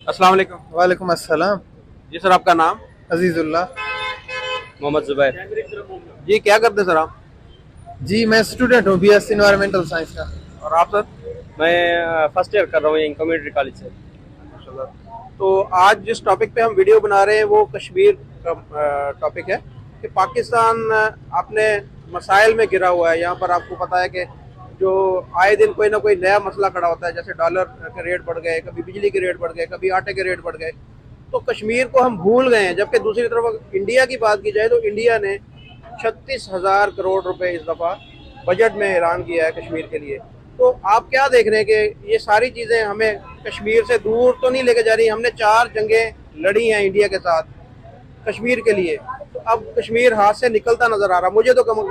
अस्सलाम वालेकुम। वालेकुम अस्सलाम। जी सर, आपका नाम? अजीजुल्लाह। मोहम्मद जुबैर। जी, क्या करते हैं सर आप? जी मैं स्टूडेंट हूँ बीएससी इन्वायरमेंटल साइंस का। और आप सर? मैं फर्स्ट ईयर कर रहा हूँ यहीं कम्युनिटी कॉलेज से। माशाल्लाह। तो आज जिस टॉपिक पे हम वीडियो बना रहे हैं वो कश्मीर का टॉपिक है कि पाकिस्तान अपने मसाइल में घिरा हुआ है। यहाँ पर आपको पता है कि जो आए दिन कोई ना कोई नया मसला खड़ा होता है, जैसे डॉलर के रेट बढ़ गए, कभी बिजली के रेट बढ़ गए, कभी आटे के रेट बढ़ गए। तो कश्मीर को हम भूल गए हैं। जबकि दूसरी तरफ इंडिया की बात की जाए तो इंडिया ने 36,000 करोड़ रुपए इस दफ़ा बजट में ऐलान किया है कश्मीर के लिए। तो आप क्या देख रहे हैं कि ये सारी चीज़ें हमें कश्मीर से दूर तो नहीं लेके जा रही? हमने 4 जंगें लड़ी हैं इंडिया के साथ कश्मीर के लिए, तो अब कश्मीर हाथ से निकलता नज़र आ रहा, मुझे तो कम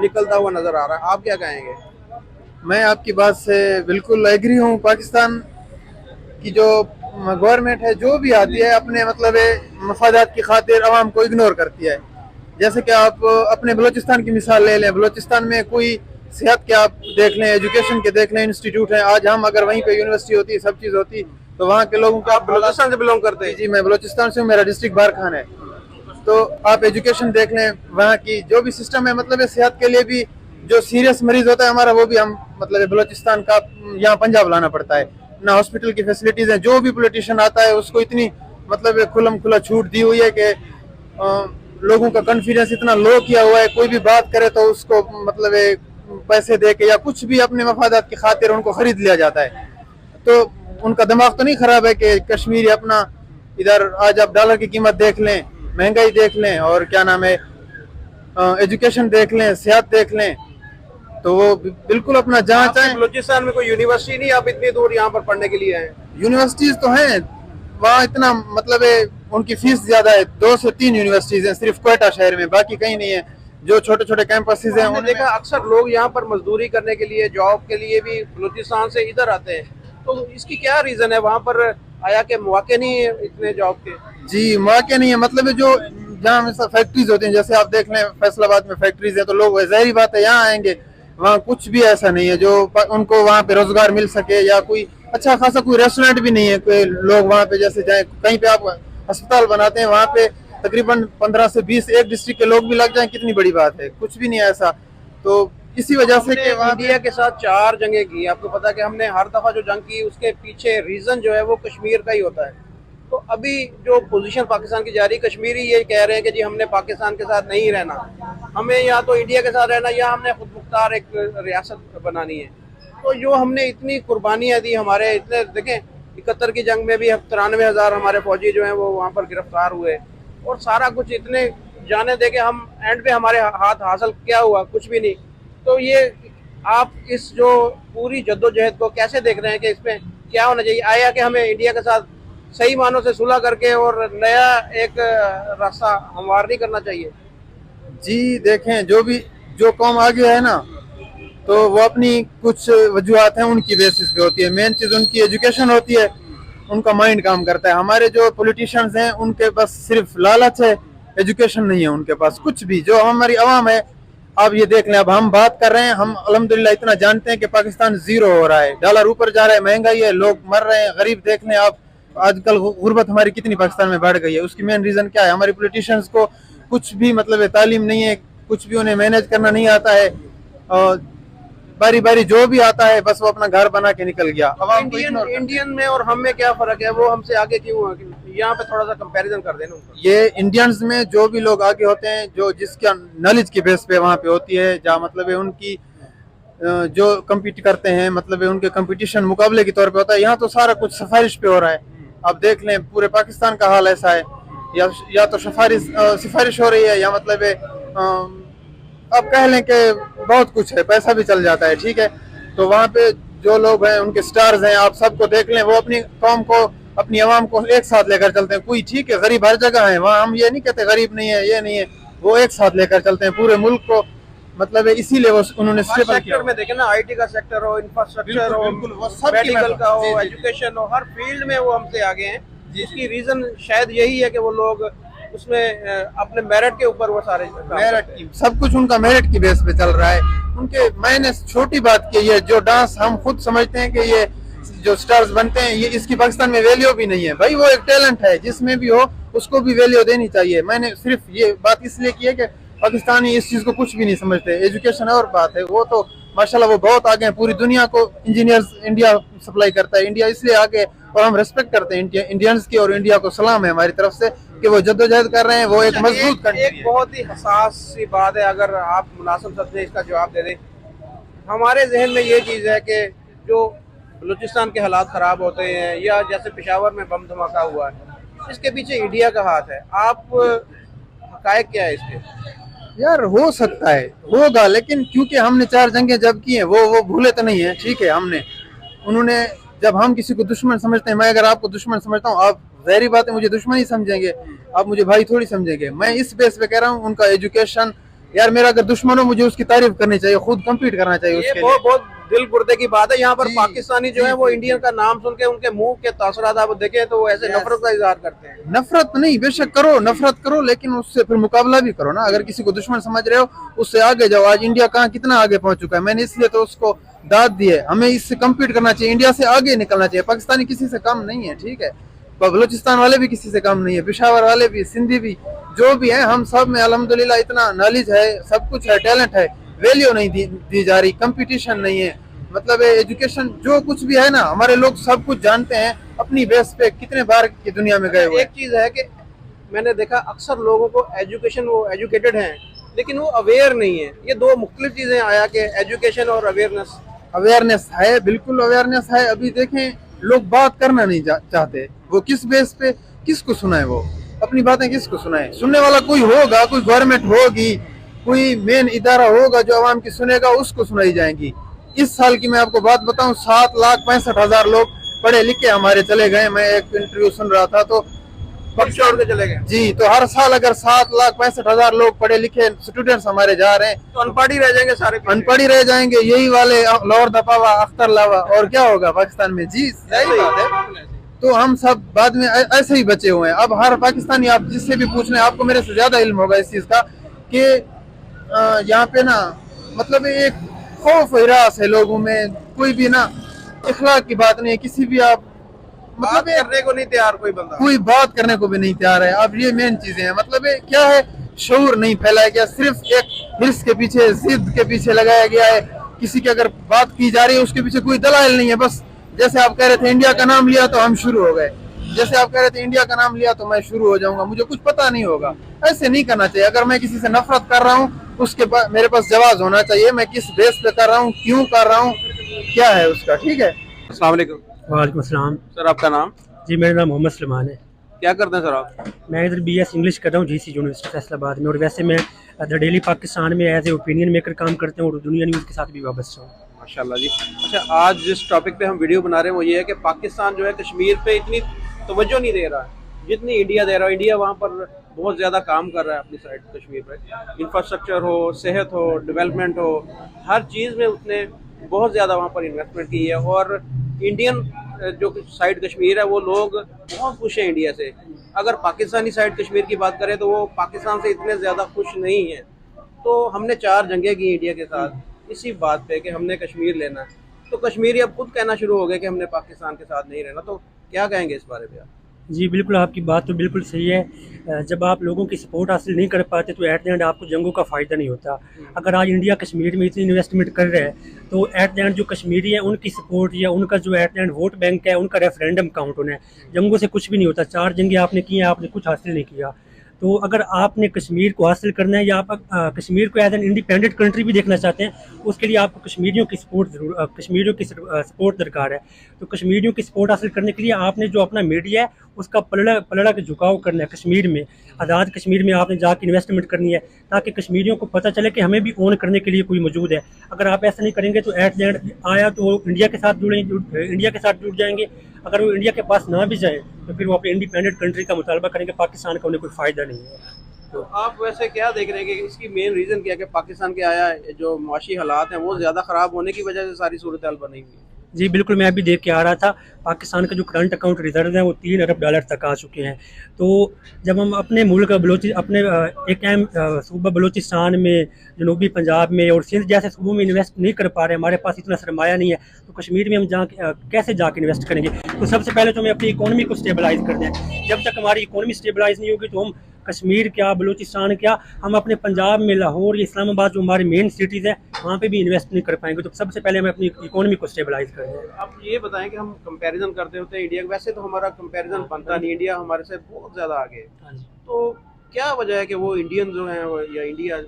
निकलता हुआ नज़र आ रहा है। आप क्या कहेंगे? मैं आपकी बात से बिल्कुल एग्री हूँ। पाकिस्तान की जो गवर्नमेंट है जो भी आती है अपने मतलब मफादात की खातिर अवाम को इग्नोर करती है। जैसे कि आप अपने बलूचिस्तान की मिसाल ले लें। बलूचिस्तान में कोई सेहत के आप देख लें, एजुकेशन के देख लें, इंस्टीट्यूट है। आज हम अगर वहीं पे यूनिवर्सिटी होती, सब चीज़ होती, तो वहाँ के लोगों का आप बलूचिस्तान से बिलोंग करते हैं? जी मैं बलूचिस्तान से हूँ, मेरा डिस्ट्रिक्ट बारखान है। तो आप एजुकेशन देख लें, वहाँ की जो भी सिस्टम है मतलब सेहत के लिए भी जो सीरियस मरीज होता है हमारा, वो भी हम मतलब बलूचिस्तान का यहाँ पंजाब लाना पड़ता है ना। हॉस्पिटल की फैसिलिटीज है। जो भी पॉलिटिशियन आता है उसको इतनी मतलब खुलम खुला छूट दी हुई है कि लोगों का कॉन्फिडेंस इतना लो किया हुआ है। कोई भी बात करे तो उसको मतलब पैसे दे के या कुछ भी अपने मफादात की खातिर उनको खरीद लिया जाता है। तो उनका दिमाग तो नहीं खराब है कि कश्मीरी अपना इधर आज आप डॉलर की कीमत देख लें, महंगाई देख लें, और क्या नाम है एजुकेशन देख लें, सेहत देख लें, तो वो बिल्कुल अपना जहाँ चाहे। बलूचिस्तान में कोई यूनिवर्सिटी नहीं, आप इतनी दूर यहाँ पर पढ़ने के लिए आए? यूनिवर्सिटीज तो हैं वहाँ, इतना मतलब उनकी फीस ज्यादा है। 2 से 3 यूनिवर्सिटीज हैं सिर्फ क्वेटा शहर में, बाकी कहीं नहीं है। जो छोटे छोटे कैंपसेज हैं हमने देखा अक्सर लोग यहाँ पर मजदूरी करने के लिए, जॉब के लिए भी बलूचिस्तान से इधर आते हैं। तो इसकी क्या रीजन है? वहाँ पर आया के मौके नहीं है इतने जॉब के? जी मौके नहीं है। मतलब जो जहाँ फैक्ट्रीज होती हैं, जैसे आप देख लें फैसलाबाद में फैक्ट्रीज है, तो लोग जहरी बात है यहाँ आएंगे। वहाँ कुछ भी ऐसा नहीं है जो उनको वहाँ पे रोजगार मिल सके, या कोई अच्छा खासा कोई रेस्टोरेंट भी नहीं है। कोई लोग वहाँ पे जैसे जाए कहीं पे आप अस्पताल बनाते हैं, वहाँ पे तकरीबन 15 से 20 एक डिस्ट्रिक्ट के लोग भी लग जाए, कितनी बड़ी बात है। कुछ भी नहीं है ऐसा। तो इसी वजह से कि वहाँ इंडिया के साथ 4 जंगें की। आपको पता है कि हमने हर दफा जो जंग की उसके पीछे रीजन जो है वो कश्मीर का ही होता है। तो अभी जो पोजीशन पाकिस्तान की जारी, कश्मीरी ये कह रहे हैं कि जी हमने पाकिस्तान के साथ नहीं रहना, हमें या तो इंडिया के साथ रहना या हमने खुद मुख्तार एक रियासत बनानी है। तो जो हमने इतनी कुर्बानियाँ दी, हमारे इतने देखें 71 की जंग में भी 93,000 हमारे फौजी जो हैं वो वहाँ पर गिरफ्तार हुए, और सारा कुछ इतने जाने दे के हम एंड पे हमारे हाथ हासिल क्या हुआ? कुछ भी नहीं। तो ये आप इस जो पूरी जद्दोजहद को कैसे देख रहे हैं कि इसमें क्या होना चाहिए? आया कि हमें इंडिया के साथ सही मानों से सुलह करके और नया एक रास्ता हमवार नहीं करना चाहिए? जी देखें, जो कौम आगे है ना, तो वो अपनी कुछ वजूहत हैं उनकी बेसिस पे होती है। मेन चीज़ उनकी एजुकेशन होती है, उनका माइंड काम करता है। हमारे जो पॉलिटिशियंस हैं उनके पास सिर्फ लालच है, एजुकेशन नहीं है उनके पास कुछ भी। जो हमारी आवाम है, आप ये देख लें, अब हम बात कर रहे हैं, हम अल्हम्दुलिल्लाह इतना जानते हैं कि पाकिस्तान जीरो हो रहा है, डॉलर ऊपर जा रहा है, महंगाई है, लोग मर रहे हैं, गरीब देख लें आप। आजकल गुर्बत हमारी कितनी पाकिस्तान में बढ़ गई है। उसकी मेन रीजन क्या है? हमारे पॉलिटिशियंस को कुछ भी मतलब तालीम नहीं है, कुछ भी उन्हें मैनेज करना नहीं आता है, और बारी बारी जो भी आता है बस वो अपना घर बना के निकल गया। इंडियन में और हम में क्या फर्क है? वो हमसे आगे क्यों है? यहाँ पे थोड़ा सा कंपैरिजन कर देना उनका। ये इंडियंस में जो भी लोग आगे होते हैं, जो जिसका नॉलेज की बेस पे वहाँ पे होती है, जहाँ मतलब उनकी जो कम्पीट करते हैं, मतलब उनके कंपटीशन मुकाबले के तौर पे होता है। यहाँ तो सारा कुछ सिफारिश पे हो रहा है। आप देख लें पूरे पाकिस्तान का हाल ऐसा है, या तो सिफारिश हो रही है, या मतलब आप कह लें कि बहुत कुछ है, पैसा भी चल जाता है, ठीक है। तो वहाँ पे जो लोग हैं उनके स्टार्स हैं, आप सबको देख लें, वो अपनी कौम को, अपनी आवाम को एक साथ लेकर चलते हैं। कोई ठीक है, गरीब हर जगह है, वहाँ हम ये नहीं कहते गरीब नहीं है, ये नहीं है, वो एक साथ लेकर चलते हैं पूरे मुल्क को। मतलब इसीलिए वो उन्होंने स्टेबल किया। में देखें ना, आईटी का सेक्टर हो, इंफ्रास्ट्रक्चर हो, मेडिकल का हो, एजुकेशन हो, हर फील्ड में वो हमसे आगे हैं। जिसकी रीजन शायद यही है कि वो लोग उसमें अपने मेरिट के ऊपर, वो सारे मेरिट की सब कुछ उनका मेरिट की बेस पे चल रहा है। उनके मैंने छोटी बात की, ये जो डांस हम खुद समझते हैं कि ये जो स्टार्स बनते हैं ये इसकी पाकिस्तान में वैल्यू भी नहीं है भाई। वो एक टैलेंट है, जिसमें भी हो उसको भी वैल्यू देनी चाहिए। मैंने सिर्फ ये बात इसलिए की है कि पाकिस्तानी इस चीज को कुछ भी नहीं समझते। एजुकेशन और बात है, वो तो माशाल्लाह वो बहुत आगे हैं। पूरी दुनिया को इंजीनियर्स इंडिया सप्लाई करता है। इंडिया इसलिए आगे, और हम रेस्पेक्ट करते हैं इंडियंस की, और इंडिया को सलाम है हमारी तरफ से कि वो जद्दोजहद कर रहे हैं। वो एक मजबूत कंट्री है। एक बहुत ही हसास सी बात है, अगर आप मुनासिब शब्द में इसका जवाब दे दें। हमारे जहन में ये चीज़ है कि जो बलूचिस्तान के हालात ख़राब होते हैं, या जैसे पेशावर में बम धमाका हुआ है, इसके पीछे इंडिया का हाथ है। आप हकायक क्या है इसके? यार हो सकता है, होगा, लेकिन क्योंकि हमने 4 जंगें जब की हैं वो भूले तो नहीं है। ठीक है, हमने उन्होंने जब हम किसी को दुश्मन समझते हैं, मैं अगर आपको दुश्मन समझता हूँ, आप ज़ाहिर बात है मुझे दुश्मन ही समझेंगे, आप मुझे भाई थोड़ी समझेंगे। मैं इस बेस पे कह रहा हूँ उनका एजुकेशन, यार मेरा अगर दुश्मन हो मुझे उसकी तारीफ करनी चाहिए, खुद कम्पीट करना चाहिए उसके लिए। बहुत दिल गुर्दे की बात है। यहाँ पर जी, पाकिस्तानी जो है वो इंडियन का नाम सुन के उनके मुंह के तासुरात आप देखें तो वो ऐसे नफरत का इजहार करते हैं। नफरत नहीं, बेशक करो, नफरत करो, लेकिन उससे फिर मुकाबला भी करो ना। अगर किसी को दुश्मन समझ रहे हो उससे आगे जाओ। आज इंडिया कहाँ कितना आगे पहुंच चुका है, मैंने इसलिए तो उसको दाद दी है। हमें इससे कम्पीट करना चाहिए, इंडिया से आगे निकलना चाहिए। पाकिस्तानी किसी से कम नहीं है, ठीक है, बलूचिस्तान वाले भी किसी से कम नहीं है, पेशावर वाले भी, सिंधी भी, जो भी है, हम सब में अल्हम्दुलिल्लाह इतना नॉलेज है, सब कुछ है, टैलेंट है। वैल्यू नहीं दी जा रही, कंपटीशन नहीं है। मतलब एजुकेशन जो कुछ भी है ना, हमारे लोग सब कुछ जानते हैं अपनी बेस पे, कितने बार की दुनिया में गए हुए। एक चीज है कि मैंने देखा अक्सर लोगों को एजुकेशन, वो एजुकेटेड हैं लेकिन वो अवेयर नहीं है। ये दो मुख्तलिफ चीजें आया कि एजुकेशन और अवेयरनेस। अवेयरनेस है, बिल्कुल अवेयरनेस है। अभी देखें लोग बात करना नहीं चाहते। वो किस बेस पे, किसको सुनाए, वो अपनी बातें किसको सुनाए? सुनने वाला कोई होगा, कोई गवर्नमेंट होगी, कोई मेन इदारा होगा जो आवाम की सुनेगा, उसको सुनाई जाएंगी। इस साल की मैं आपको बात बताऊं, 7,65,000 लोग पढ़े लिखे हमारे चले गए। मैं एक इंटरव्यू सुन रहा था तो छोड़ के चले गए जी। तो हर साल अगर 7,65,000 लोग पढ़े लिखे स्टूडेंट्स हमारे जा रहे हैं तो अनपढ़ ही रह जाएंगे सारे, अनपढ़ ही रह जाएंगे। यही वाले लाहौर दफावा, अख्तर लावा, और क्या होगा पाकिस्तान में? जी सही बात है। तो हम सब बाद में ऐसे ही बचे हुए हैं। अब हर पाकिस्तानी, आप जिससे भी पूछ लें, आपको मेरे से ज्यादा इल्म होगा इस चीज का कि यहाँ पे ना मतलब एक खौफ हिरास है लोगों में। कोई भी ना इखलाक की बात नहीं है, किसी भी आप मतलब करने को नहीं तैयार कोई बंदा, कोई बात करने को भी नहीं तैयार है। अब ये मेन चीजें हैं। मतलब क्या है, शऊर नहीं फैलाया गया, सिर्फ एक हिर्स के पीछे, जिद के पीछे लगाया गया है। किसी की अगर बात की जा रही है उसके पीछे कोई दलाल नहीं है। बस जैसे आप कह रहे थे इंडिया का नाम लिया तो हम शुरू हो गए, जैसे आप कह रहे थे इंडिया का नाम लिया तो मैं शुरू हो जाऊंगा, मुझे कुछ पता नहीं होगा। ऐसे नहीं करना चाहिए। अगर मैं किसी से नफरत कर रहा हूँ उसके पास मेरे पास जवाब होना चाहिए, मैं किस बेस पे कर रहा हूँ, क्यों कर रहा हूँ, क्या है उसका। ठीक है, अस्सलाम वालेकुम। वालेकुम अस्सलाम। सर आपका नाम? जी मेरा नाम मोहम्मद सलमान है। क्या करते हैं सर आप? मैं इधर BS इंग्लिश कर रहा हूँ GC यूनिवर्सिटी फैसलाबाद में, और वैसे मैं द डेली पाकिस्तान में एज ए ओपिनियन मेकर काम करते हूँ और दुनिया न्यूज़ के साथ भी वाबस्ता हूँ। माशाल्लाह जी। अच्छा, आज जिस टॉपिक पे हम वीडियो बना रहे हैं वो ये है कि पाकिस्तान जो है कश्मीर पे इतनी तवज्जो नहीं दे रहा है जितनी इंडिया दे रहा है। इंडिया वहाँ पर बहुत ज़्यादा काम कर रहा है अपनी साइड कश्मीर पे। इंफ्रास्ट्रक्चर हो, सेहत हो, डेवलपमेंट हो, हर चीज़ में उसने बहुत ज़्यादा वहाँ पर इन्वेस्टमेंट की है। और इंडियन जो साइड कश्मीर है वो लोग बहुत खुश हैं इंडिया से। अगर पाकिस्तानी साइड कश्मीर की बात करें तो वो पाकिस्तान से इतने ज़्यादा खुश नहीं हैं। तो हमने 4 जंगें की इंडिया के साथ इसी बात पे कि हमने कश्मीर लेना है। तो कश्मीरी अब खुद कहना शुरू हो गए कि हमने पाकिस्तान के साथ नहीं रहना। तो क्या कहेंगे इस बारे में आप? जी बिल्कुल, आपकी बात तो बिल्कुल सही है। जब आप लोगों की सपोर्ट हासिल नहीं कर पाते तो एट द एंड आपको जंगों का फ़ायदा नहीं होता। अगर आज इंडिया कश्मीर में इतनी इन्वेस्टमेंट कर रहा है तो एट द एंड जो कश्मीरी है उनकी सपोर्ट या उनका जो at the end vote bank है उनका रेफरेंडम काउंट होना है। जंगों से कुछ भी नहीं होता। 4 जंगें आपने की हैं, आपने कुछ हासिल नहीं किया। तो अगर आपने कश्मीर को हासिल करना है या आप कश्मीर को एज एन इंडिपेंडेंट कंट्री भी देखना चाहते हैं, उसके लिए आपको कश्मीरियों की सपोर्ट दरकार है। तो कश्मीरियों की सपोर्ट हासिल करने के लिए आपने जो अपना मीडिया है उसका पलड़ा के झुकाव करना है। कश्मीर में, आज़ाद कश्मीर में आपने जाके इन्वेस्टमेंट करनी है ताकि कश्मीरियों को पता चले कि हमें भी ओन करने के लिए कोई मौजूद है। अगर आप ऐसा नहीं करेंगे तो एट द एंड आया तो वो इंडिया के साथ जुड़ जाएंगे। अगर वो इंडिया के पास ना भी जाए तो फिर वो अपने इंडिपेंडेंट कंट्री का मुतालबा करेंगे, पाकिस्तान का उन्हें कोई फ़ायदा नहीं है। तो आप वैसे क्या देख रहे हैं कि इसकी मेन रीज़न क्या है कि पाकिस्तान के आया जो मुआशी हालात हैं वो ज़्यादा ख़राब होने की वजह से सारी सूरत हाल बनी हुई है? जी बिल्कुल, मैं अभी देख के आ रहा था, पाकिस्तान का जो करंट अकाउंट रिजर्व है वो $3 अरब तक आ चुके हैं। तो जब हम अपने मुल्क अपने एक अहम सूबा बलूचिस्तान में, जनूबी पंजाब में और सिंध जैसे सूबों में इन्वेस्ट नहीं कर पा रहे, हमारे पास इतना सरमाया नहीं है, तो कश्मीर में हम कैसे जाके इन्वेस्ट करेंगे? तो सबसे पहले तो हमें अपनी इकोनॉमी को स्टेबलाइज करना है। जब तक हमारी इकोनॉमी स्टेबलाइज नहीं होगी तो हम कश्मीर क्या, बलूचिस्तान क्या, हम अपने पंजाब में लाहौर या इस्लामाबाद जो हमारे मेन सिटीज़ हैं वहाँ पे भी इन्वेस्ट नहीं कर पाएंगे। तो सबसे पहले हमें अपनी इकोनॉमी को स्टेबलाइज करना है। आप ये बताएं कि हम कंपैरिजन करते होते हैं इंडिया, वैसे तो हमारा कंपैरिजन बनता नहीं, इंडिया हमारे से बहुत ज़्यादा आगे है। हाँ जी। तो क्या वजह है कि वो इंडियन जो हैं या इंडिया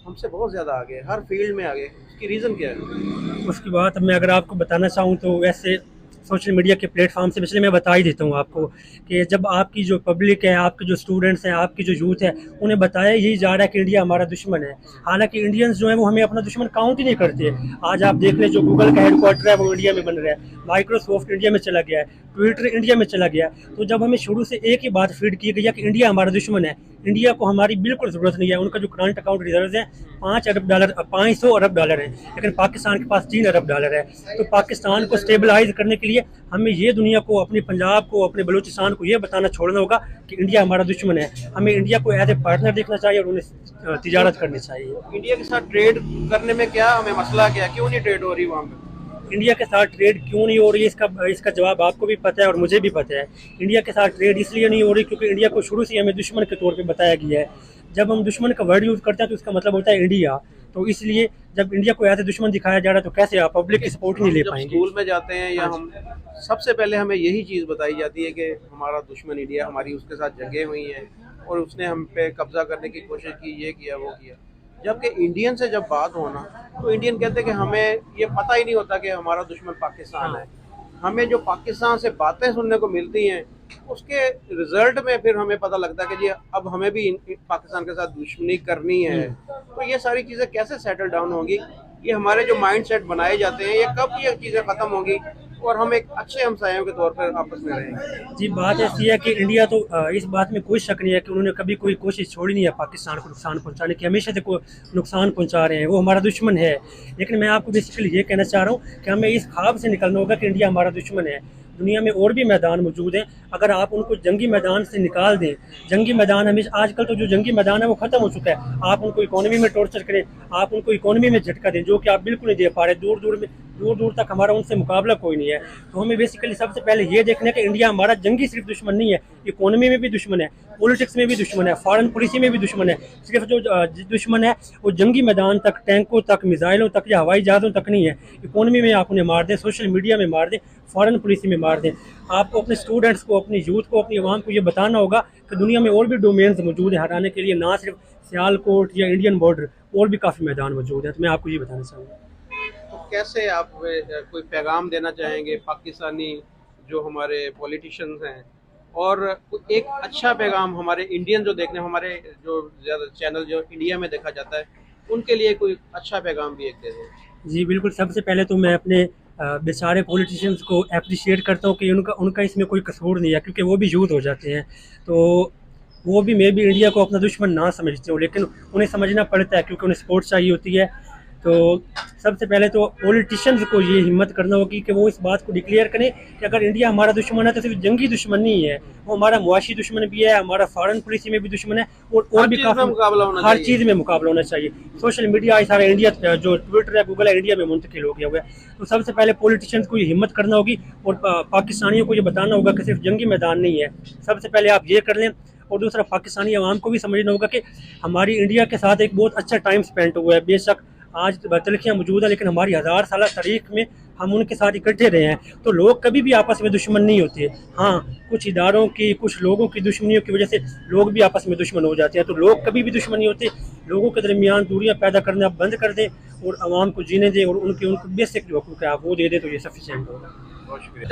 हमसे बहुत ज़्यादा आगे है, हर फील्ड में आगे, उसकी रीज़न क्या है? उसकी बात मैं अगर आपको बताना चाहूँ तो वैसे सोशल मीडिया के प्लेटफॉर्म से पिछले मैं बता ही देता हूँ आपको कि जब आपकी जो पब्लिक है, आपके जो स्टूडेंट्स हैं, आपकी जो यूथ है, उन्हें बताया यही जा रहा है कि इंडिया हमारा दुश्मन है। हालांकि इंडियंस जो है वो हमें अपना दुश्मन काउंट ही नहीं करते। आज आप देख लें, जो गूगल का हेडक्वार्टर है वो इंडिया में बन रहा है, माइक्रोसॉफ्ट इंडिया में चला गया है, ट्विटर इंडिया में चला गया है। तो जब हमें शुरू से एक ही बात फीड की गई है कि इंडिया हमारा दुश्मन है, इंडिया को हमारी बिल्कुल ज़रूरत नहीं है। उनका जो करंट अकाउंट रिजर्व है $500 अरब है, लेकिन पाकिस्तान के पास $3 अरब है। तो पाकिस्तान को स्टेबलाइज करने के लिए हमें ये दुनिया को, अपने पंजाब को, अपने बलूचिस्तान को ये बताना छोड़ना होगा कि इंडिया हमारा दुश्मन है। हमें इंडिया को एज ए पार्टनर देखना चाहिए और उन्हें तिजारत करनी चाहिए। इंडिया के साथ ट्रेड करने में क्या हमें मसला क्या है, क्यों नहीं ट्रेड हो रही वहाँ पे? इंडिया के साथ ट्रेड क्यों नहीं हो रही है, इसका जवाब आपको भी पता है और मुझे भी पता है। इंडिया के साथ ट्रेड इसलिए नहीं हो रही क्योंकि इंडिया को शुरू से हमें दुश्मन के तौर पे बताया गया है। जब हम दुश्मन का वर्ड यूज़ करते हैं तो इसका मतलब होता है इंडिया। तो इसलिए जब इंडिया को ऐसे दुश्मन दिखाया जा रहा है तो कैसे आप पब्लिक की सपोर्ट नहीं ले जब पाएंगे? स्कूल में जाते हैं या हम, सबसे पहले हमें यही चीज़ बताई जाती है कि हमारा दुश्मन इंडिया, हमारी उसके साथ जंगें हुई हैं और उसने हम पे कब्जा करने की कोशिश की, ये किया वो किया। जबकि इंडियन से जब बात हो ना, तो इंडियन कहते हैं कि हमें ये पता ही नहीं होता कि हमारा दुश्मन पाकिस्तान है। हमें जो पाकिस्तान से बातें सुनने को मिलती हैं उसके रिजल्ट में फिर हमें पता लगता है कि जी अब हमें भी पाकिस्तान के साथ दुश्मनी करनी है। तो ये सारी चीज़ें कैसे सेटल डाउन होंगी? ये हमारे जो माइंड सेट बनाए जाते हैं, ये कब ये चीज़ें ख़त्म होंगी और हम एक अच्छे हमसायों के तौर पर आपस में रहेंगे? जी बात ऐसी है कि इंडिया तो इस बात में कोई शक नहीं है कि उन्होंने कभी कोई कोशिश छोड़ी नहीं है पाकिस्तान को नुकसान पहुंचाने की, हमेशा से को नुकसान पहुंचा रहे हैं, वो हमारा दुश्मन है। लेकिन मैं आपको बेसिकली ये कहना चाह रहा हूँ कि हमें इस ख्वाब से निकलना होगा कि इंडिया हमारा दुश्मन है। दुनिया में और भी मैदान मौजूद हैं, अगर आप उनको जंगी मैदान से निकाल दें, जंगी मैदान हमेशा, आजकल तो जो जंगी मैदान है वो ख़त्म हो चुका है। आप उनको इकोनॉमी में टॉर्चर करें, आप उनको इकोनॉमी में झटका दें, जो कि आप बिल्कुल नहीं दे पा रहे। दूर दूर तक हमारा उनसे मुकाबला कोई नहीं है। तो हमें बेसिकली सबसे पहले ये देखना है कि इंडिया हमारा जंगी सिर्फ दुश्मन नहीं है, इकोनॉमी में भी दुश्मन है, पॉलिटिक्स में भी दुश्मन है, फॉरेन पॉलिसी में भी दुश्मन है। सिर्फ जो दुश्मन है वो जंगी मैदान तक, टैंकों तक, मिसाइलों तक या हवाई जहाज़ों तक नहीं है। इकोनॉमी में आप उन्हें मार दें, सोशल मीडिया में मार दें, फॉरेन पॉलिसी में मार दें। आपको अपने स्टूडेंट्स को, अपनी यूथ को, अपनी आवाम को ये बताना होगा कि दुनिया में और भी डोमेन्स मौजूद हैं हराने के लिए, ना सिर्फ सियालकोट या इंडियन बॉर्डर, और भी काफ़ी मैदान मौजूद है। तो मैं आपको ये बताना चाहूँगा। तो कैसे आप कोई पैगाम देना चाहेंगे पाकिस्तानी जो हमारे पॉलिटिशियंस हैं, और एक अच्छा पैगाम हमारे इंडियन जो देखने, हमारे जो ज़्यादा चैनल जो इंडिया में देखा जाता है, उनके लिए कोई अच्छा पैगाम भी एक दे दें? जी बिल्कुल, सबसे पहले तो मैं अपने बेचारे पॉलिटिशियंस को अप्रिशिएट करता हूँ कि उनका इसमें कोई कसूर नहीं है, क्योंकि वो भी यूथ हो जाते हैं। तो वो भी मे भी इंडिया को अपना दुश्मन ना समझते हो, लेकिन उन्हें समझना पड़ता है क्योंकि उन्हें सपोर्ट चाहिए होती है। तो सबसे पहले तो पॉलिटिशियंस को ये हिम्मत करना होगी कि वो इस बात को डिक्लेयर करें कि अगर इंडिया हमारा दुश्मन है तो सिर्फ जंगी दुश्मन नहीं है, वो हमारा मुआशी दुश्मन भी है, हमारा फॉरेन पॉलिसी में भी दुश्मन है, और भी काफ़ी हर चीज़ में मुकाबला होना चाहिए। सोशल मीडिया सारा इंडिया, जो ट्विटर है, गूगल है, इंडिया में मुंतकिल हो गया हुआ है। तो सबसे पहले पॉलिटिशियंस को ये हिम्मत करना होगी और पाकिस्तानियों को ये बताना होगा कि सिर्फ जंगी मैदान नहीं है। सबसे पहले आप ये कर लें। और दूसरा, पाकिस्तानी अवाम को भी समझना होगा कि हमारी इंडिया के साथ एक बहुत अच्छा टाइम स्पेंड हुआ है। बेशक आज तलखियाँ मौजूद है, लेकिन हमारी 1000 साल तारीख में हम उनके साथ इकट्ठे रहे हैं। तो लोग कभी भी आपस में दुश्मन नहीं होते। हाँ, कुछ इदारों की, कुछ लोगों की दुश्मनियों की वजह से लोग भी आपस में दुश्मन हो जाते हैं। तो लोग कभी भी दुश्मन नहीं होते। लोगों के दरमियान दूरियां पैदा करना बंद कर दें और आवाम को जीने दें, और उनके बेसिक जो हकूक़ है आप वो दे दें, तो ये सफिशिएंट होगा। बहुत शुक्रिया।